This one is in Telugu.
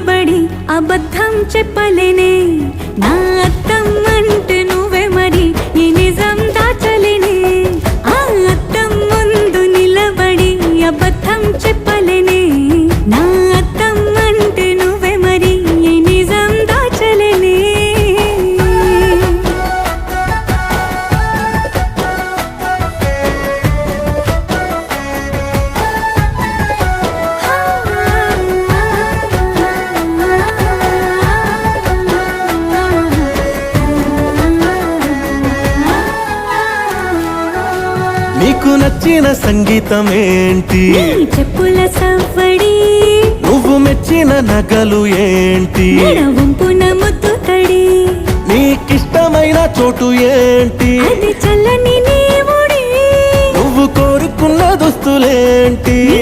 నిలబడి అబద్ధం చెప్పలేనే నా అద్దం అంటే నువ్వే మరి ఈ నిజం దాచలేనే ఆ అద్దం ముందు నిలబడి అబద్ధం చెప్పలేనే నా అద్దం అంటే నువ్వే మరి ఈ నిజం దాచలేనే నీకు నచ్చిన సంగీతం ఏంటి నీ చెప్పుల సవ్వడి నువ్వు మెచ్చిన నగలు ఏంటి వంపున ముద్దు తడి నీకిష్టమైన చోటు ఏంటి అది చల్లని నీ ఒడి నువ్వు కోరుకున్న దుస్తులేంటి నీ